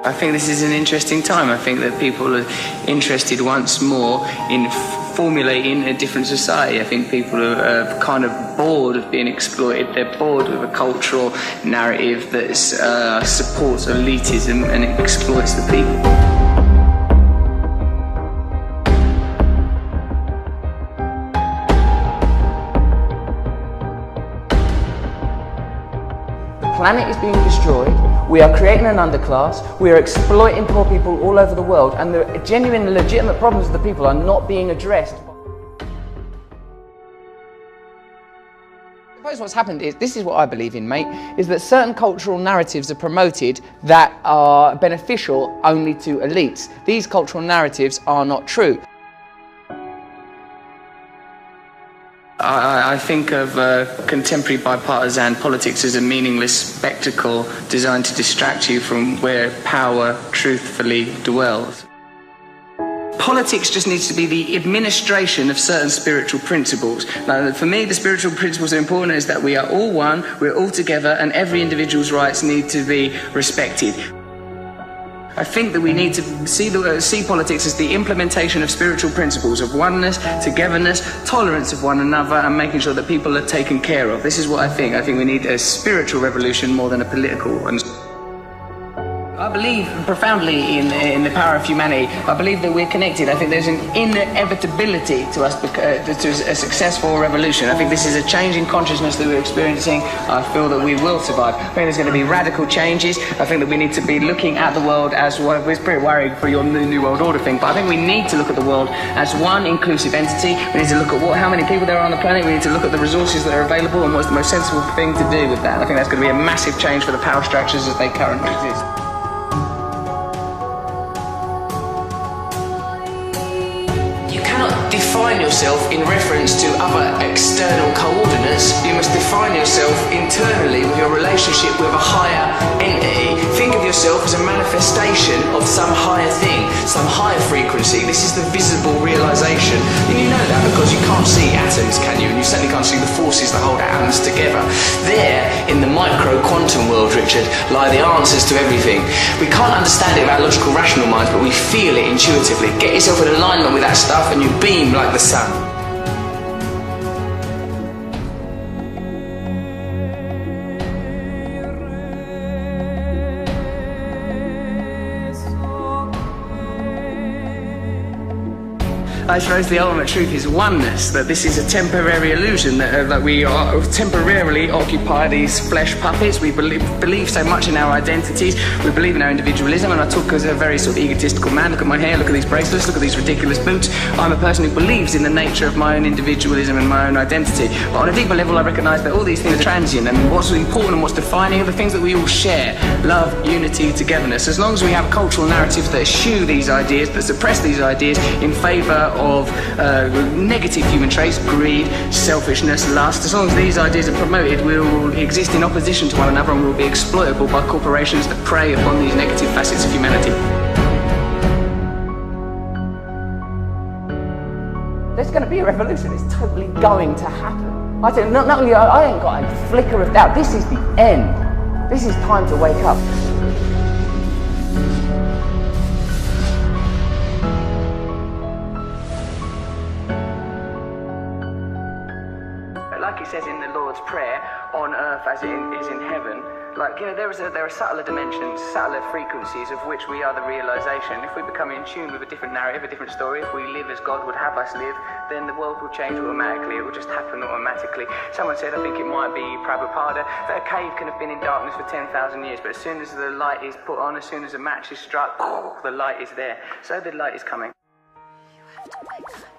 I think this is an interesting time. I think that people are interested once more in formulating a different society. I think people are kind of bored of being exploited. They're bored with a cultural narrative that supports elitism and exploits the people. The planet is being destroyed, we are creating an underclass, we are exploiting poor people all over the world, and the genuine, legitimate problems of the people are not being addressed. Suppose what's happened is, this is what I believe in, mate, is that certain cultural narratives are promoted that are beneficial only to elites. These cultural narratives are not true. I think of contemporary bipartisan politics as a meaningless spectacle designed to distract you from where power truthfully dwells. Politics just needs to be the administration of certain spiritual principles. Now, for me, the spiritual principles are important is that we are all one, we're all together, and every individual's rights need to be respected. I think that we need to see politics as the implementation of spiritual principles of oneness, togetherness, tolerance of one another, and making sure that people are taken care of. This is what I think. I think we need a spiritual revolution more than a political one. I believe profoundly in the power of humanity. I believe that we're connected. I think there's an inevitability to us to a successful revolution. I think this is a change in consciousness that we're experiencing. I feel that we will survive. I think there's going to be radical changes. I think that we need to be looking at the world as one. It's pretty worrying for your new world order thing, but I think we need to look at the world as one inclusive entity. We need to look at how many people there are on the planet. We need to look at the resources that are available and what's the most sensible thing to do with that. I think that's going to be a massive change for the power structures as they currently exist. Define yourself in reference to other external coordinates. You must define yourself internally with your relationship with a higher entity. Think of yourself as a manifestation of some higher thing, some higher frequency. This is the visible realization. And you know that because you can't see atoms, can you? And you certainly can't see the forces that hold atoms together. There, in the micro quantum world, Richard, lie the answers to everything. We can't understand it with our logical, rational minds, but we feel it intuitively. Get yourself in alignment with that stuff and you beam like the sun. I suppose the ultimate truth is oneness, that this is a temporary illusion, that we are temporarily occupy these flesh puppets. We believe so much in our identities, we believe in our individualism, and I talk as a very sort of egotistical man. Look at my hair, look at these bracelets, look at these ridiculous boots. I'm a person who believes in the nature of my own individualism and my own identity. But on a deeper level, I recognise that all these things are transient, and what's important and what's defining are the things that we all share: love, unity, togetherness. As long as we have cultural narratives that eschew these ideas, that suppress these ideas in favour of negative human traits, greed, selfishness, lust, as long as these ideas are promoted, we will exist in opposition to one another and will be exploitable by corporations that prey upon these negative facets of humanity. There's going to be a revolution. It's totally going to happen. I think not only I ain't got a flicker of doubt. This is the end. This is time to wake up. Like it says in the Lord's Prayer, on earth as it is in heaven. Like, you know, there are subtler dimensions, subtler frequencies of which we are the realization. If we become in tune with a different narrative, a different story, if we live as God would have us live, then the world will change automatically. It will just happen automatically. Someone said, I think it might be Prabhupada, that a cave can have been in darkness for 10,000 years, but as soon as the light is put on, as soon as a match is struck, the light is there. So the light is coming. You have to wake up.